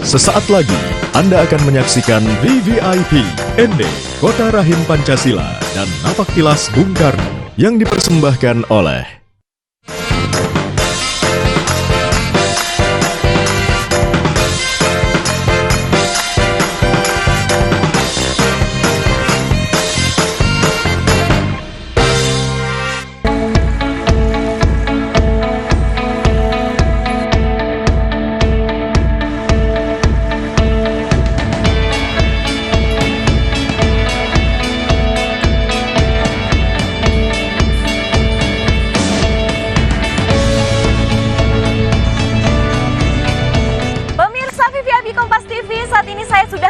Sesaat lagi Anda akan menyaksikan VVIP ND Kota Rahim Pancasila dan Napaktilas Bung Karno yang dipersembahkan oleh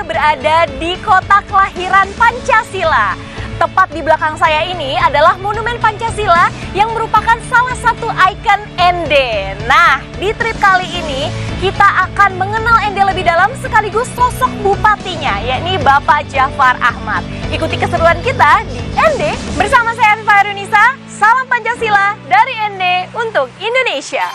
berada di kota kelahiran Pancasila. Tepat di belakang saya ini adalah Monumen Pancasila yang merupakan salah satu ikon ND. Nah, di trip kali ini kita akan mengenal ND lebih dalam sekaligus sosok bupatinya, yakni Bapak Jafar Ahmad. Ikuti keseruan kita di ND bersama saya Afifa Herunisa. Salam Pancasila dari ND untuk Indonesia.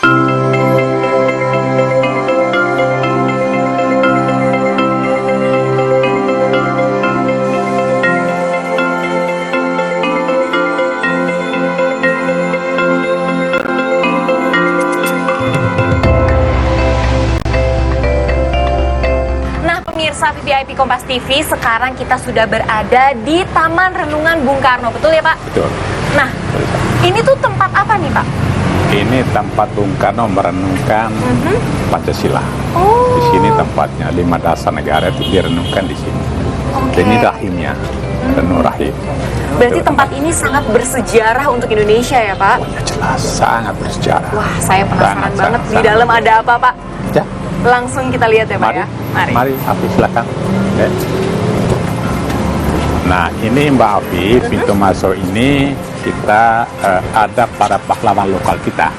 Pemirsa VVIP Kompas TV, sekarang kita sudah berada di Taman Renungan Bung Karno, betul ya Pak? Betul. Nah, ini tuh tempat apa nih Pak? Ini tempat Bung Karno merenungkan Pancasila. Di sini tempatnya 5 dasar negara itu direnungkan di sini. Ini rahimnya, renung rahim. Berarti tempat ini sangat bersejarah untuk Indonesia ya Pak? Oh ya jelas, sangat bersejarah. Wah, saya penasaran banget di sangat. dalam ada apa Pak? Ya. Langsung kita lihat ya Pak ya. Mari, Afi silakan. Okay. Nah, ini Mbak Afi, pintu masuk ini kita ada para pahlawan lokal kita.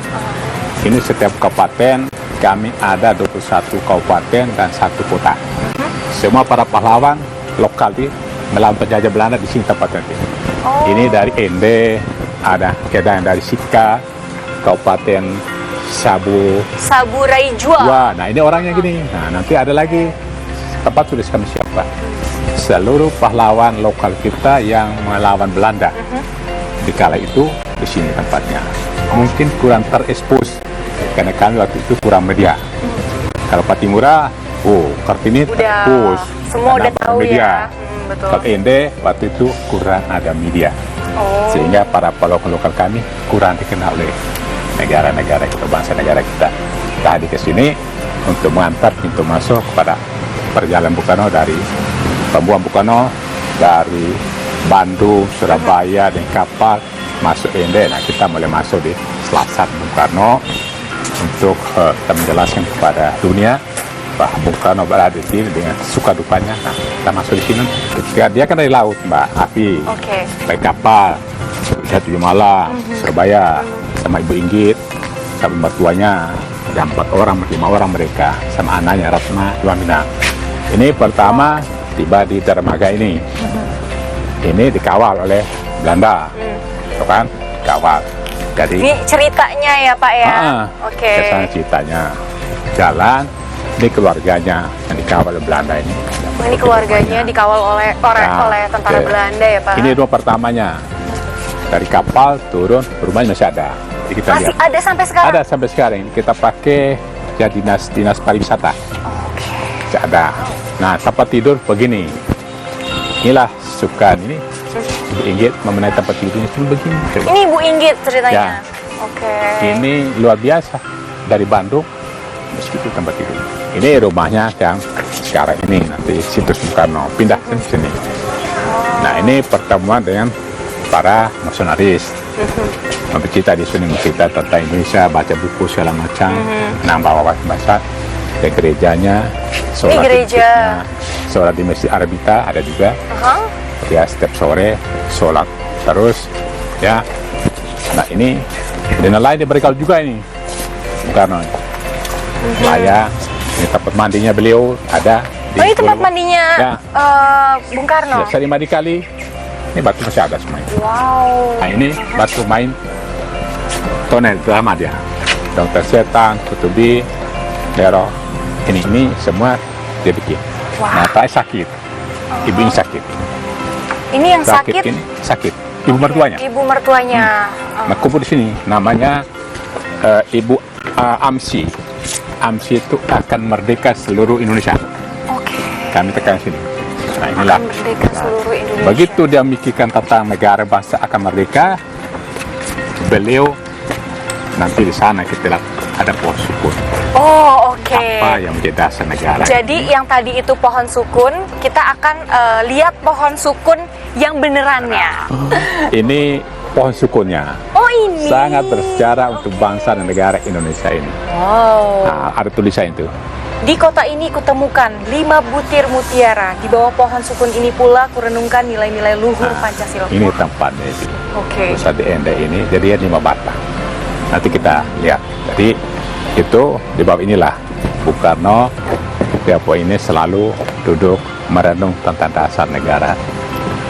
Ini setiap kabupaten kami ada 21 kabupaten dan 1 kota. Semua para pahlawan lokal di melawan penjajah Belanda di sini tempatnya. Ini dari ND, ada yang dari Sika, Kabupaten Saburai-Jua. Wah, nah ini orangnya gini. Nah, nanti ada lagi tempat tulis kami siapa. Seluruh pahlawan lokal kita yang melawan Belanda. Di kala itu di sini tempatnya. Mungkin kurang terekspos karena kami waktu itu kurang media. Kalau Patimura, Kartini terekspos. Semua udah tahu media. Ya. Betul. Kalau ND waktu itu kurang ada media. Sehingga para pahlawan lokal kami kurang dikenal oleh negara-negara kita, bangsa negara kita. Kita hadir ke sini untuk mengantar pintu masuk kepada perjalanan Bung Karno dari pembuang Bung Karno dari Bandung, Surabaya dengan kapal masuk ND. Nah, kita mulai masuk di Selasar Bung Karno untuk kita menjelaskan kepada dunia bahwa Bung Karno berada di sini dengan suka dukanya. Nah, kita masuk di sini. Ketika dia kan dari laut, Mbak Afi, naik kapal, bisa 7 malam, Surabaya. Sama Ibu Inggit, sama mertuanya, ada 4 orang, 5 orang mereka, sama anaknya Ratna, Juamina. Ini pertama tiba di dermaga ini. Ini dikawal oleh Belanda, kan? Kawal. Jadi ini ceritanya ya Pak ya. Kesana ceritanya. Jalan, ini keluarganya yang dikawal oleh Belanda ini. Ini keluarganya dikawal oleh tentara Belanda ya Pak. Ini rumah pertamanya. Dari kapal turun, rumahnya masih ada. Jadi kita masih lihat. ada sampai sekarang? Ada sampai sekarang. Kita pakai ya dinas pariwisata. Masih ada. Nah, tempat tidur begini. Inilah sukan ini. Ibu Inggit memenai tempat tidurnya cuma begini. Ini Ibu Inggit ceritanya. Ya. Ini luar biasa. Dari Bandung, meskipun tempat tidur. Ini rumahnya yang sekarang ini. Nanti situs Bung Karno. Pindah ke sini. Nah, ini pertemuan dengan para misionaris. Bercerita di sini, kita tentang Indonesia, baca buku segala macam, nambah bahasa ke gerejanya, sholat di Masjid Arabita ada juga. Ya, setiap sore sholat terus ya. Nah, ini dan lain diberikan juga ini Bung Karno. Ini tempat mandinya beliau ada. Ini tempat mandinya ya. Bung Karno. Ya, sering mandi kali. Ini batu masih ada semuanya. Wow. Nah, ini batu main tonel lama dia. Dr. Setan, Kutubi, Dero. Ini semua dia bikin. Wah. Nah, saya sakit. Ibu ini sakit. Ini yang sakit? Ini sakit. Ibu mertuanya. Ibu mertuanya. Nah, kumpul di sini. Namanya Ibu AMSI. AMSI itu akan merdeka seluruh Indonesia. Oke. Kami tekan sini. Nah, inilah. Akan merdeka seluruh Indonesia. Begitu dia memikirkan tentang negara bangsa akan merdeka, beliau nanti di sana kita lihat ada pohon sukun. Oh, oke. Apa yang menjadi dasar negara? Jadi yang tadi itu pohon sukun, kita akan lihat pohon sukun yang benerannya. Ini pohon sukunnya. Oh, ini. Sangat bersejarah untuk bangsa dan negara Indonesia ini. Wow. Nah, ada tulisan itu. Di kota ini kutemukan 5 butir mutiara. Di bawah pohon sukun ini pula kurenungkan nilai-nilai luhur Pancasila. Ini tempatnya itu. Oke. Pusat di Ende ini, jadi 5 batang. Nanti kita lihat. Jadi itu di bawah inilah Bung Karno setiap ini selalu duduk merenung tentang dasar negara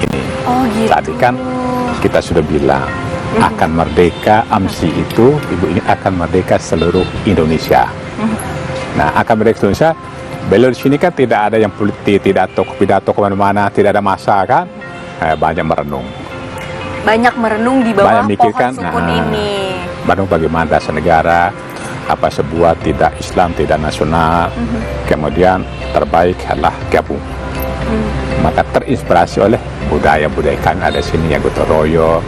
ini. Oh, gitu. Tadi kan kita sudah bilang akan merdeka AMSI itu, ibu ini akan merdeka seluruh Indonesia. Nah, akan merdeka Indonesia, beliau di sini kan tidak ada yang politik, tidak pidato kemana-mana, tidak ada masa kan, banyak merenung. Banyak merenung di bawah Banyak mikirkan, pohon sukun ini. merenung bagaimana dasar negara, apa sebuah tidak Islam, tidak nasional, kemudian terbaik adalah gabung. Maka terinspirasi oleh budaya-budaya kami ada sini yang gotong royong,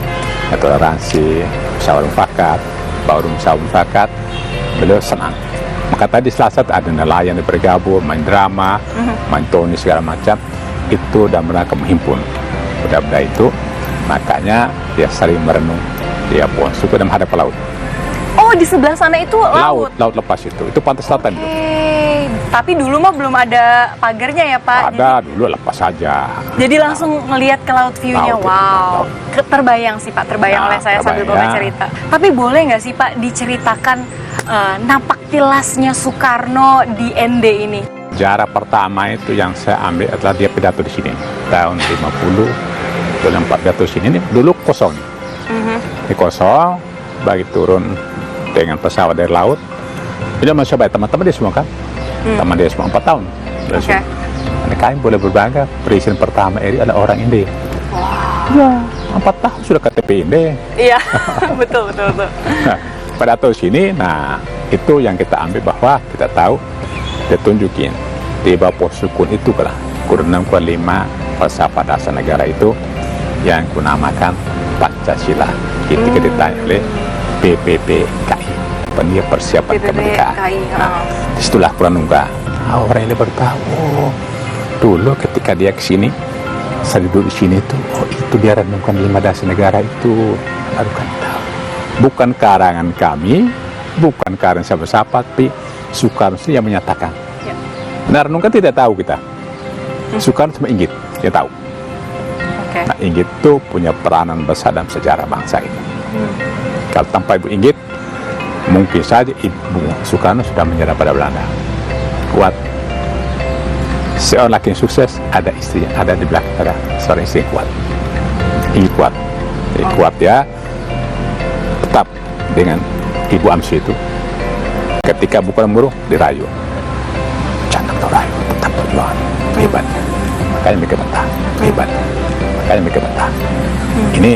toleransi, musyawarah mufakat, baru musyawarah mufakat, beliau senang. Maka tadi Selasa ada nelayan yang bergabung, main drama, main toni segala macam, itu dan mereka menghimpun budaya-budaya itu. Makanya dia sering merenung dia pohon suku dan menghadap ke laut. Oh, di sebelah sana itu laut. Laut lepas itu pantai selatan itu. Tapi dulu mah belum ada pagarnya ya, Pak. Ada dulu lepas saja. Jadi langsung ngelihat ke laut view-nya. Laut, Wow. Terbayang sih, Pak. Terbayang Nah, oleh saya sambil terbayang. Bapak cerita. Tapi boleh nggak sih, Pak, diceritakan napak tilasnya Soekarno di ND ini? Jarak pertama itu yang saya ambil adalah dia pidato di sini tahun 50, tahun 4 pidato di sini. Ini dulu kosong. Ini kosong, bagi turun dengan pesawat dari laut. Ini masih banyak teman-teman dia semua kan. Teman dia semua 4 tahun. Oke. Nah, kami boleh berbangga. Presiden pertama RI adalah orang Inde. Ya, 4 tahun sudah KTP Inde. Iya, betul. Nah, pada tahun sini, nah itu yang kita ambil bahwa kita tahu, kita tunjukin di bawah pohon sukun itu lah kurang 5 falsafah dasar negara itu yang kunamakan Pancasila. Ketika ditanya oleh PPPKI, Panitia Persiapan Kemerdekaan. Nah, disitulah kurang nunggu. Orang ini baru tahu. Oh, dulu ketika dia ke sini, saya duduk di sini tuh, oh itu dia renungkan 5 dasar negara itu. Baru kan tahu. Bukan karangan kami, bukan karangan siapa-siapa, tapi Soekarno yang menyatakan. Ya. Nah, renungkan tidak tahu kita. Soekarno cuma inggit, dia tahu. Oke. Nah, Inggit itu punya peranan besar dalam sejarah bangsa ini. Kalau tanpa Ibu Inggit, mungkin saja Ibu Soekarno sudah menyerah pada Belanda. Kuat. Seorang laki yang sukses, ada istrinya, ada di belakang, ada seorang istri yang kuat. Inggit kuat. Jadi kuat ya, tetap dengan Ibu AMSI itu. Ketika bukan buruh, dirayu. Jangan kau rayu, tetap berjuang. Hebat. Makanya mereka bertahan. Hebat. Makanya mereka bertahan. Ini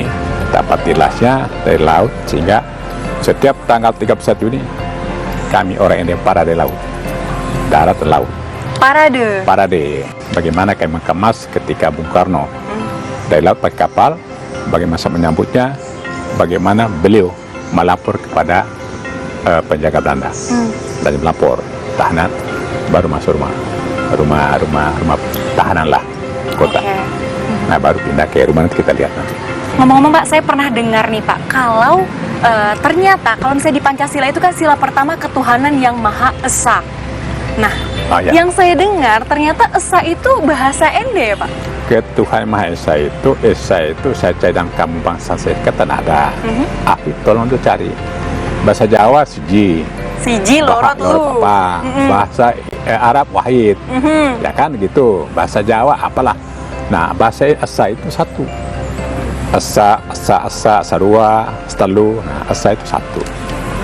dapat tilasnya dari laut, sehingga setiap tanggal 31 Juni kami orang India parade laut, darat dan laut. Parade. Bagaimana kami mengemas ketika Bung Karno dari laut pakai kapal, bagaimana menyambutnya, bagaimana beliau melapor kepada penjaga Belanda, dan melapor tahanan, baru masuk rumah tahanan lah kota. Nah, baru pindah ke rumah, nanti kita lihat nanti. Ngomong-ngomong, Pak, saya pernah dengar nih, Pak, kalau ternyata kalau misalnya di Pancasila itu kan sila pertama ketuhanan yang Maha Esa. Nah, yang saya dengar ternyata Esa itu bahasa Ende ya, Pak? Ketuhanan Maha Esa itu saya cari dalam kamu bangsa saya kata ada. Api tolong tuh cari. Bahasa Jawa siji lorot lu. Bahasa Arab wahid. Ya kan gitu. Bahasa Jawa apalah. Nah, bahasa Esa itu satu. Esa, sarua, stelu. Nah, Esa itu satu.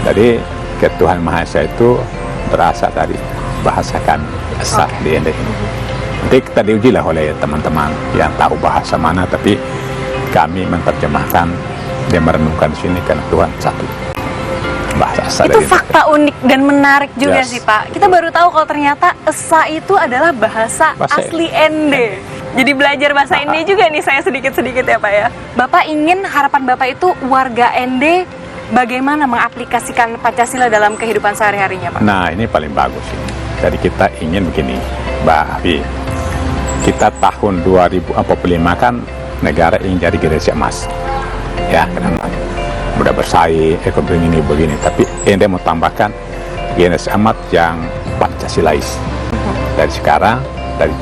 Jadi ketuhanan Maha Esa itu berasal dari bahasa kami, asal di ND ini. Nanti kita diuji lah oleh teman-teman yang tahu bahasa mana, tapi kami menerjemahkan dan merenungkan di sini karena Tuhan satu. Bahasa asal Itu dari fakta unik dan menarik juga Yes. sih Pak. Kita baru tahu kalau ternyata Esa itu adalah bahasa asli ND. Jadi belajar bahasa ND juga nih saya sedikit-sedikit ya Pak ya. Bapak ingin harapan Bapak itu warga ND bagaimana mengaplikasikan Pancasila dalam kehidupan sehari-harinya Pak? Nah, ini paling bagus ini. Jadi kita ingin begini, Mbak Afi. Kita tahun 2045 kan negara ingin jadi generasi emas. Ya, karena udah bersaing, ekonomi ini begini. Tapi Ende mau tambahkan generasi emas yang Pancasilais. Dari sekarang, dari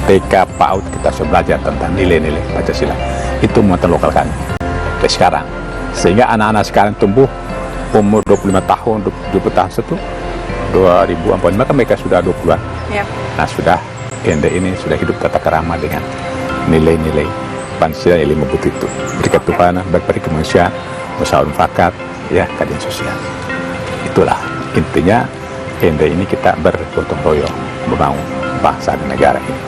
TK PAUD kita sudah belajar tentang nilai-nilai Pancasila. Itu muatan lokal kami. Dari sekarang. Sehingga anak-anak sekarang tumbuh umur 25 tahun, 20 tahun itu 2045 kan mereka sudah 20-an. Ya. Nah, sudah Ende ini sudah hidup tata kerama dengan nilai-nilai Pancasila yang 5 butir itu. Berikat Tuhan, berbagi kemanusiaan, usaha mufakat, ya, keadilan sosial. Itulah intinya Ende ini kita bergotong royong membangun bangsa dan negara ini.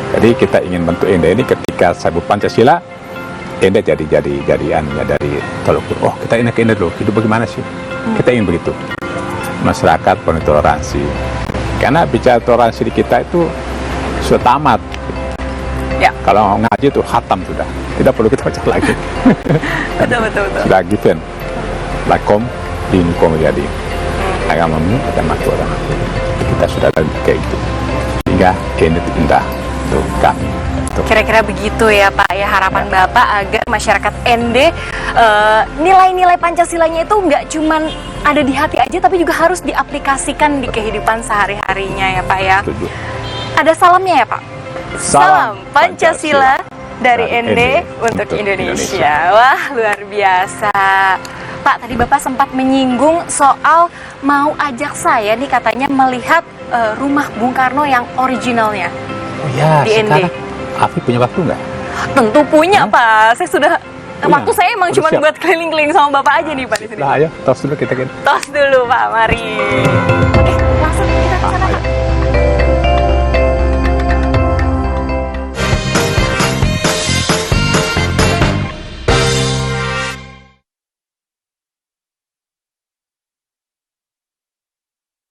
Jadi kita ingin bentuk Ende ini ketika sabuk Pancasila, Ende jadi anunya dari tolok ukur. Oh, kita ini ke Ende dulu, hidup bagaimana sih? Kita ingin begitu. Masyarakat penuh toleransi. Karena bicara toleransi di kita itu sudah tamat. Ya. Kalau ngaji itu khatam sudah. Tidak perlu kita baca lagi. Betul. Sudah given. Lakom dinukum jadi. Agamamu akan mati orang. Kita sudah kayak itu. Sehingga ini itu indah untuk kami. Kira-kira begitu ya Pak ya harapan Bapak agar masyarakat ND nilai-nilai Pancasilanya itu nggak cuman ada di hati aja tapi juga harus diaplikasikan di kehidupan sehari-harinya ya Pak ya. Setuju. Ada salamnya ya Pak? Salam Pancasila dari dari ND ND untuk untuk Indonesia. Wah, luar biasa. Pak, tadi Bapak sempat menyinggung soal mau ajak saya nih katanya melihat rumah Bung Karno yang originalnya. Oh ya, Di ND. sekarang Afi punya waktu nggak? Tentu punya Pak. Saya sudah Punya. waktu saya emang Udah cuma siap. buat keliling-keliling sama Bapak aja nih Pak di sini. Lah ayo, tos dulu kita kan. Tos dulu Pak, mari. Oke, langsung kita ke sana Pak.